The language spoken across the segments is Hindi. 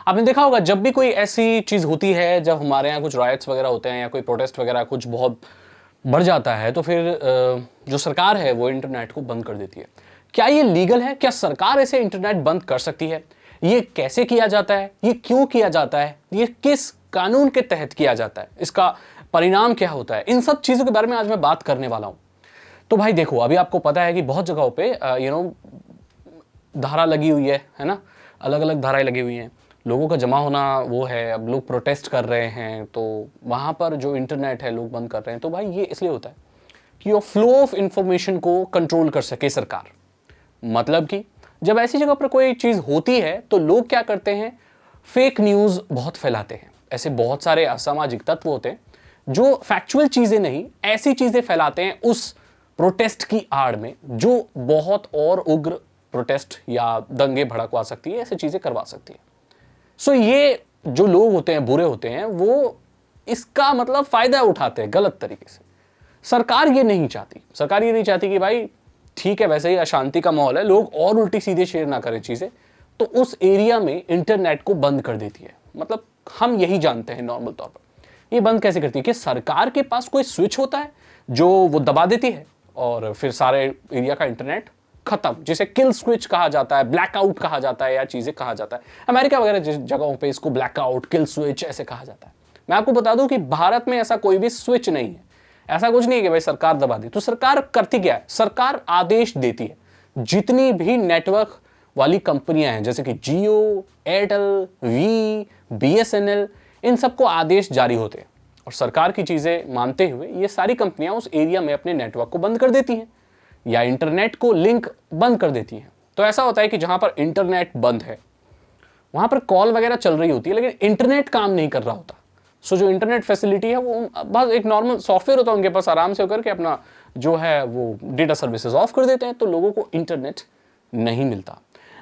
आपने देखा होगा जब भी कोई ऐसी चीज़ होती है, जब हमारे यहाँ कुछ राइट्स वगैरह होते हैं या कोई प्रोटेस्ट वगैरह कुछ बहुत बढ़ जाता है, तो फिर जो सरकार है वो इंटरनेट को बंद कर देती है। क्या ये लीगल है? क्या सरकार ऐसे इंटरनेट बंद कर सकती है? ये कैसे किया जाता है? ये क्यों किया जाता है? ये किस कानून के तहत किया जाता है? इसका परिणाम क्या होता है? इन सब चीज़ों के बारे में आज मैं बात करने वाला हूँ। तो भाई देखो, अभी आपको पता है कि बहुत जगहों पे धारा लगी हुई है ना, अलग अलग धाराएं लगी हुई हैं, लोगों का जमा होना वो है, अब लोग प्रोटेस्ट कर रहे हैं, तो वहाँ पर जो इंटरनेट है लोग बंद कर रहे हैं। तो भाई ये इसलिए होता है कि वो फ्लो ऑफ इंफॉर्मेशन को कंट्रोल कर सके सरकार। मतलब कि जब ऐसी जगह पर कोई चीज़ होती है तो लोग क्या करते हैं, फेक न्यूज़ बहुत फैलाते हैं। ऐसे बहुत सारे असामाजिक तत्व होते हैं जो फैक्चुअल चीज़ें नहीं, ऐसी चीज़ें फैलाते हैं उस प्रोटेस्ट की आड़ में, जो बहुत और उग्र प्रोटेस्ट या दंगे भड़कवा सकती है, ऐसी चीज़ें करवा सकती है। सो ये जो लोग होते हैं, बुरे होते हैं, वो इसका मतलब फ़ायदा उठाते हैं गलत तरीके से। सरकार ये नहीं चाहती। सरकार ये नहीं चाहती कि भाई ठीक है, वैसे ही अशांति का माहौल है, लोग और उल्टी सीधे शेयर ना करें चीज़ें, तो उस एरिया में इंटरनेट को बंद कर देती है। मतलब हम यही जानते हैं नॉर्मल तौर पर। ये बंद कैसे करती है कि सरकार के पास कोई स्विच होता है जो वो दबा देती है और फिर सारे एरिया का इंटरनेट खत्म, जिसे किल स्विच कहा जाता है, ब्लैकआउट कहा जाता है, या चीज़ें कहा जाता है। अमेरिका वगैरह जिस जगहों पे इसको ब्लैकआउट, किल स्विच ऐसे कहा जाता है। मैं आपको बता दूं कि भारत में ऐसा कोई भी स्विच नहीं है। ऐसा कुछ नहीं है कि भाई सरकार दबा दी। तो सरकार करती क्या है? सरकार आदेश देती है। जितनी भी नेटवर्क वाली कंपनियां हैं, जैसे कि जियो, एयरटेल, वी, बीएसएनएल, इन सबको आदेश जारी होते हैं और सरकार की चीज़ें मानते हुए ये सारी कंपनियां उस एरिया में अपने नेटवर्क को बंद कर देती हैं या इंटरनेट को लिंक बंद कर देती हैं। तो ऐसा होता है कि जहां पर इंटरनेट बंद है वहां पर कॉल वगैरह चल रही होती है, लेकिन इंटरनेट काम नहीं कर रहा होता। सो जो इंटरनेट फैसिलिटी है वो बस एक नॉर्मल सॉफ्टवेयर होता है उनके पास, आराम से होकर के अपना जो है वो डेटा सर्विसेज ऑफ कर देते हैं, तो लोगों को इंटरनेट नहीं मिलता।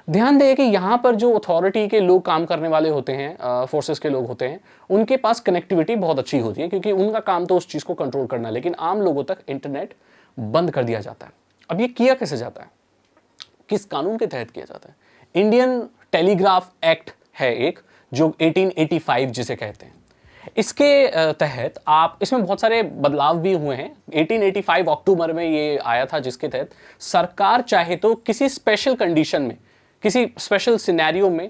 ध्यान दें कि यहाँ पर जो अथॉरिटी के लोग काम करने वाले होते हैं, फोर्सेस के लोग होते हैं, उनके पास कनेक्टिविटी बहुत अच्छी होती है, क्योंकि उनका काम तो उस चीज़ को कंट्रोल करना है, लेकिन आम लोगों तक इंटरनेट बंद कर दिया जाता है। अब ये किया कैसे जाता है, किस कानून के तहत किया जाता है? इंडियन टेलीग्राफ एक्ट है एक, जो 1885 जिसे कहते हैं। इसके तहत आप, इसमें बहुत सारे बदलाव भी हुए हैं। 1885 अक्टूबर में ये आया था, जिसके तहत सरकार चाहे तो किसी स्पेशल कंडीशन में, किसी स्पेशल सिनेरियो में,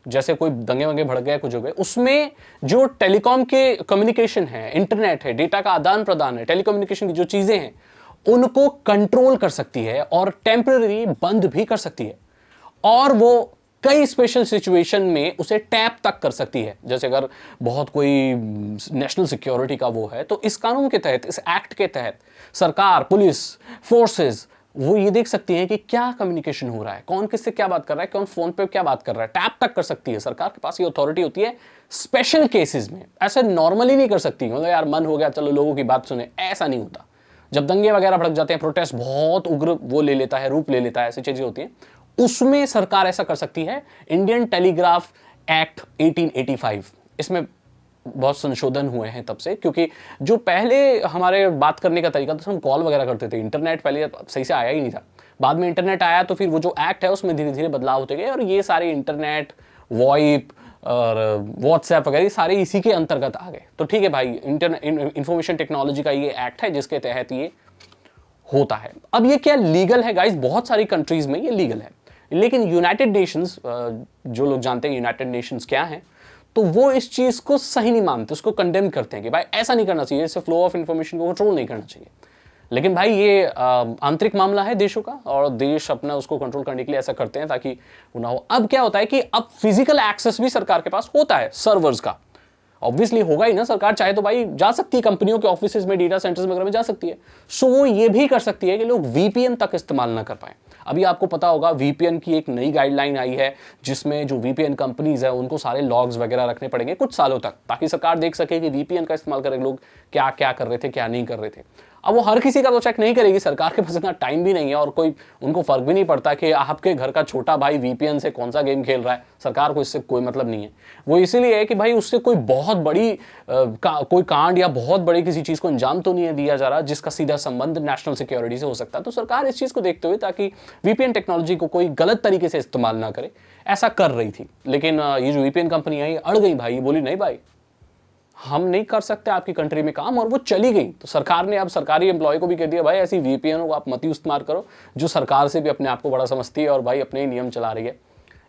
जैसे कोई दंगे वंगे भड़क गए, कुछ हो गए, उसमें जो टेलीकॉम के कम्युनिकेशन है, इंटरनेट है, डेटा का आदान प्रदान है, टेलीकम्युनिकेशन की जो चीजें हैं, उनको कंट्रोल कर सकती है और टेम्पररी बंद भी कर सकती है। और वो कई स्पेशल सिचुएशन में उसे टैप तक कर सकती है। जैसे अगर बहुत कोई नेशनल सिक्योरिटी का वो है, तो इस कानून के तहत, इस एक्ट के तहत सरकार, पुलिस, फोर्सेस वो ये देख सकती हैं कि क्या कम्युनिकेशन हो रहा है, कौन किससे क्या बात कर रहा है, कौन फोन पे क्या बात कर रहा है, टैप तक कर सकती है। सरकार के पास ये अथॉरिटी होती है स्पेशल केसेस में। ऐसे नॉर्मली नहीं कर सकती, मतलब यार मन हो गया चलो लोगों की बात सुने, ऐसा नहीं होता। जब दंगे वगैरह भड़क जाते हैं, प्रोटेस्ट बहुत उग्र वो ले लेता है, रूप ले लेता है, ऐसी चीजें होती हैं, उसमें सरकार ऐसा कर सकती है। इंडियन टेलीग्राफ एक्ट 1885, इसमें बहुत संशोधन हुए हैं तब से, क्योंकि जो पहले हमारे बात करने का तरीका था, हम कॉल वगैरह करते थे, इंटरनेट पहले सही से आया ही नहीं था। बाद में इंटरनेट आया तो फिर वो जो एक्ट है उसमें धीरे धीरे बदलाव होते गए और ये सारे इंटरनेट, वॉइप और व्हाट्सएप वगैरह सारे इसी के अंतर्गत आ गए। तो ठीक है भाई, इंफॉर्मेशन टेक्नोलॉजी का ये एक्ट है जिसके तहत ये होता है। अब ये क्या लीगल है गाइस? बहुत सारी कंट्रीज में ये लीगल है, लेकिन यूनाइटेड नेशंस, जो लोग जानते हैं यूनाइटेड नेशंस क्या है, तो वो इस चीज को सही नहीं मानते, उसको कंडेम करते हैं कि भाई ऐसा नहीं करना चाहिए, इससे फ्लो ऑफ इंफॉर्मेशन को कंट्रोल नहीं करना चाहिए। लेकिन भाई ये आंतरिक मामला है देशों का, और देश अपना उसको कंट्रोल करने के लिए ऐसा करते हैं ताकि वो ना हो। अब क्या होता है कि अब फिजिकल एक्सेस भी सरकार के पास होता है सर्वर्स का, ऑब्वियसली होगा ही ना। सरकार चाहे तो भाई जा सकती है कंपनियों के ऑफिसेज में, डेटा सेंटर्स वगैरह में जा सकती है। सो वो ये भी कर सकती है कि लोग वीपीएन तक इस्तेमाल ना कर पाए। अभी आपको पता होगा वीपीएन की एक नई गाइडलाइन आई है, जिसमें जो वीपीएन कंपनीज है उनको सारे लॉग्स वगैरह रखने पड़ेंगे कुछ सालों तक, ताकि सरकार देख सके कि वीपीएन का इस्तेमाल कर लोग क्या क्या कर रहे थे, क्या नहीं कर रहे थे। अब वो हर किसी का तो चेक नहीं करेगी, सरकार के पास इतना टाइम भी नहीं है और कोई उनको फर्क भी नहीं पड़ता कि आपके घर का छोटा भाई वीपीएन से कौन सा गेम खेल रहा है, सरकार को इससे कोई मतलब नहीं है। वो इसीलिए है कि भाई उससे कोई बहुत बड़ी कोई कांड या बहुत बड़ी किसी चीज़ को अंजाम तो नहीं है दिया जा रहा जिसका सीधा संबंध नेशनल सिक्योरिटी से हो सकता है। तो सरकार इस चीज़ को देखते हुए ताकि वीपीएन टेक्नोलॉजी को कोई गलत तरीके से इस्तेमाल ना करे, ऐसा कर रही थी। लेकिन ये जो वीपीएन कंपनी आई अड़ गई भाई, बोली नहीं भाई हम नहीं कर सकते आपकी कंट्री में काम, और वो चली गई। तो सरकार ने अब सरकारी एम्प्लॉय को भी कह दिया भाई ऐसी वीपीएन को आप मत इस्तेमाल करो जो सरकार से भी अपने आप को बड़ा समझती है और भाई अपने ही नियम चला रही है।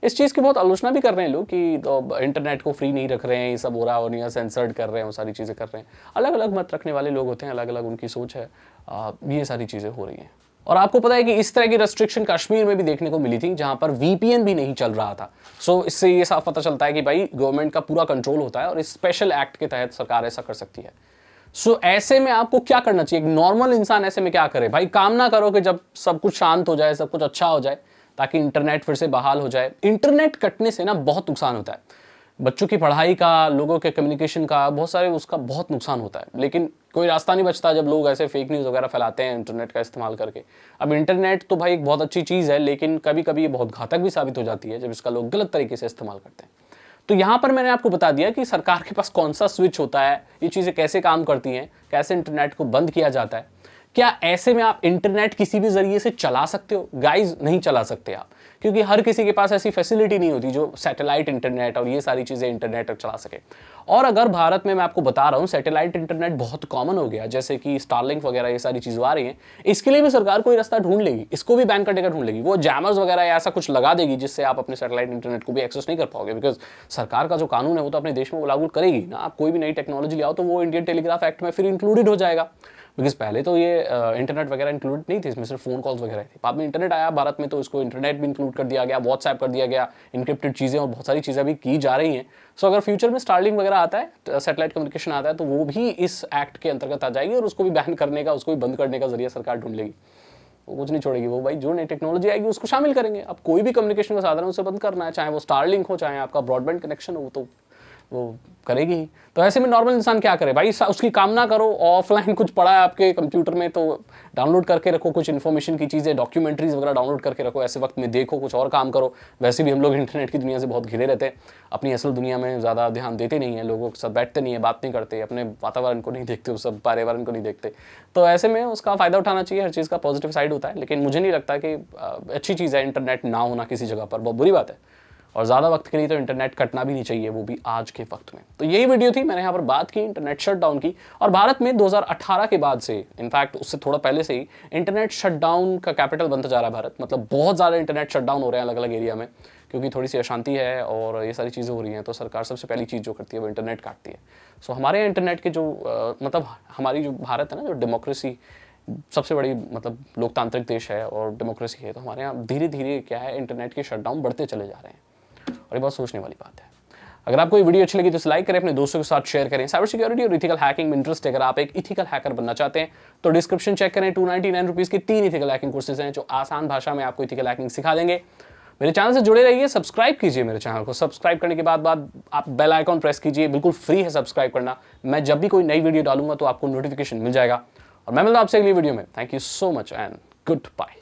इस चीज़ की बहुत आलोचना भी कर रहे हैं लोग कि तो इंटरनेट को फ्री नहीं रख रहे हैं, ये सब हो रहा है और यहाँ सेंसर्ड कर रहे हैं, वो सारी चीज़ें कर रहे हैं। अलग अलग मत रखने वाले लोग होते हैं, अलग अलग उनकी सोच है। ये सारी चीज़ें हो रही हैं। और आपको पता है कि इस तरह की रेस्ट्रिक्शन कश्मीर में भी देखने को मिली थी जहां पर वीपीएन भी नहीं चल रहा था। सो इससे ये साफ पता चलता है कि भाई गवर्नमेंट का पूरा कंट्रोल होता है और इस स्पेशल एक्ट के तहत सरकार ऐसा कर सकती है। सो ऐसे में आपको क्या करना चाहिए, एक नॉर्मल इंसान ऐसे में क्या करे भाई, काम ना करो कि जब सब कुछ शांत हो जाए, सब कुछ अच्छा हो जाए ताकि इंटरनेट फिर से बहाल हो जाए। इंटरनेट कटने से ना बहुत नुकसान होता है, बच्चों की पढ़ाई का, लोगों के कम्युनिकेशन का, बहुत सारे उसका बहुत नुकसान होता है। लेकिन कोई रास्ता नहीं बचता जब लोग ऐसे फेक न्यूज़ वगैरह फैलाते हैं इंटरनेट का इस्तेमाल करके। अब इंटरनेट तो भाई एक बहुत अच्छी चीज़ है, लेकिन कभी कभी ये बहुत घातक भी साबित हो जाती है जब इसका लोग गलत तरीके से इस्तेमाल करते हैं। तो यहाँ पर मैंने आपको बता दिया कि सरकार के पास कौन सा स्विच होता है, ये चीज़ें कैसे काम करती हैं, कैसे इंटरनेट को बंद किया जाता है। क्या ऐसे में आप इंटरनेट किसी भी जरिए से चला सकते हो? गाइज नहीं चला सकते आप, क्योंकि हर किसी के पास ऐसी फैसिलिटी नहीं होती जो सैटेलाइट इंटरनेट और ये सारी चीज़ें इंटरनेट पर चला सके। और अगर भारत में मैं आपको बता रहा हूँ सैटेलाइट इंटरनेट बहुत कॉमन हो गया, जैसे कि स्टारलिंक वगैरह ये सारी चीज़ें आ रही हैं, इसके लिए भी सरकार कोई रास्ता ढूंढ लेगी, इसको भी बैन करने का ढूंढ लेगी। वो जैमर्स वगैरह या ऐसा कुछ लगा देगी जिससे आप अपने सैटेलाइट इंटरनेट को भी एक्सेस नहीं कर पाओगे, बिकॉज सरकार का जो कानून है वो तो अपने देश में वो लागू करेगी ना। आप कोई भी नई टेक्नोलॉजी ले आओ तो वो इंडियन टेलीग्राफ एक्ट में फिर इंक्लूडेड हो जाएगा, बिकॉज पहले तो ये इंटरनेट वगैरह इंक्लूड नहीं थे, इसमें सिर्फ फोन कॉल्स वगैरह थी। बाद में इंटरनेट आया भारत में तो इसको इंटरनेट भी इंक्लूड कर दिया गया, व्हाट्सएप कर दिया गया, इनक्रिप्टेड चीज़ें और बहुत सारी चीज़ें भी की जा रही हैं। सो अगर फ्यूचर में स्टारलिंक वगैरह आता है, सैटेलाइट कम्युनिकेशन आता है, तो वो भी इस एक्ट के अंतर्गत आ जाएगी और उसको भी बैन करने का, उसको भी बंद करने का जरिया सरकार ढूंढ लेगी। वो कुछ नहीं छोड़ेगी, वो भाई जो नई टेक्नोलॉजी आएगी उसको शामिल करेंगे। अब कोई भी कम्युनिकेशन का साधन उसे बंद करना है, चाहे वो स्टारलिंक हो, चाहे आपका ब्रॉडबैंड कनेक्शन हो, तो वो करेगी ही। तो ऐसे में नॉर्मल इंसान क्या करे भाई, उसकी काम ना करो। ऑफलाइन कुछ पड़ा है आपके कंप्यूटर में तो डाउनलोड करके रखो, कुछ इन्फॉर्मेशन की चीज़ें, डॉक्यूमेंट्रीज वगैरह डाउनलोड करके रखो, ऐसे वक्त में देखो, कुछ और काम करो। वैसे भी हम लोग इंटरनेट की दुनिया से बहुत घिरे रहते हैं, अपनी असल दुनिया में ज़्यादा ध्यान देते नहीं है, लोगों के साथ बैठते नहीं है, बात नहीं करते, अपने वातावरण को नहीं देखते, उस सब पर्यावरण को नहीं देखते। तो ऐसे में उसका फ़ायदा उठाना चाहिए, हर चीज़ का पॉजिटिव साइड होता है। लेकिन मुझे नहीं लगता कि अच्छी चीज़ है इंटरनेट ना होना किसी जगह पर, बहुत बुरी बात है। और ज़्यादा वक्त के लिए तो इंटरनेट कटना भी नहीं चाहिए, वो भी आज के वक्त में। तो यही वीडियो थी, मैंने यहाँ पर बात की इंटरनेट शटडाउन की। और भारत में 2018 के बाद से, इनफैक्ट उससे थोड़ा पहले से ही इंटरनेट शटडाउन का कैपिटल बनता जा रहा है भारत। मतलब बहुत ज़्यादा इंटरनेट शटडाउन हो रहे हैं अलग अलग एरिया में, क्योंकि थोड़ी सी अशांति है और ये सारी चीज़ें हो रही हैं। तो सरकार सबसे पहली चीज़ जो करती है वो इंटरनेट काटती है। सो हमारे यहाँ इंटरनेट के जो मतलब हमारी जो भारत है ना, जो डेमोक्रेसी सबसे बड़ी मतलब लोकतांत्रिक देश है और डेमोक्रेसी है, तो हमारे यहाँ धीरे धीरे क्या है इंटरनेट के शटडाउन बढ़ते चले जा रहे हैं। और ये बहुत सोचने वाली बात है। अगर आपको ये वीडियो अच्छी लगी तो लाइक करें, अपने दोस्तों के साथ शेयर करें। साइबर सिक्योरिटी और इथिकल हैकिंग में इंटरेस्ट है, अगर आप एक इथिकल हैकर बनना चाहते हैं तो डिस्क्रिप्शन चेक करें। 299 रुपीज़ की 3 इथिकल हैकिंग कोर्सेज हैं जो आसान भाषा में आपको इथिकल हैकिंग सिखा देंगे। मेरे चैनल से जुड़े रहिए, सब्सक्राइब कीजिए मेरे चैनल को। सब्सक्राइब करने के बाद आप बेल आइकॉन प्रेस कीजिए, बिल्कुल फ्री है सब्सक्राइब करना। मैं जब भी कोई नई वीडियो डालूंगा तो आपको नोटिफिकेशन मिल जाएगा। और मैं मिलता हूं आपसे अगली वीडियो में। Thank you so much and good bye.